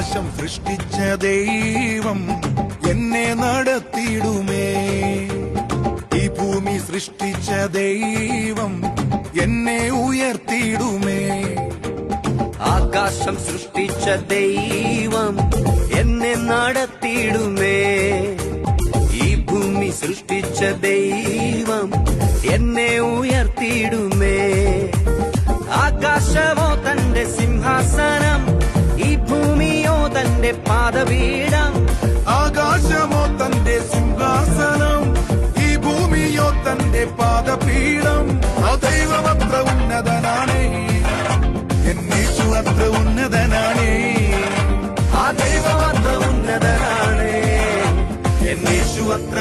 ആകാശം സൃഷ്ടിച്ച ദൈവം എന്നെ നടത്തിയിടുമേ. ഈ ഭൂമി സൃഷ്ടിച്ച ദൈവം എന്നെ ഉയർത്തിയിടുമേ. ആകാശം സൃഷ്ടിച്ച ദൈവം എന്നെ നടത്തിയിടുമേ. ഈ ഭൂമി സൃഷ്ടിച്ച ദൈവം എന്നെ ഉയർത്തിയിടുമേ. ആകാശമോ തന്റെ സിംഹാസനം, ഈ ഭൂമിയോ തന്റെ പാദപീഠം. ആകാശമോ തന്റെ സിംഹാസനം, ഈ ഭൂമിയോ തന്റെ പാദപീഠം. ആ ദൈവമത്ര ഉന്നതനാണേ, എന്നേശു അത്ര ഉന്നതനാണേ. ആ ദൈവമത്ര ഉന്നതനാണേ, എന്നേശു അത്ര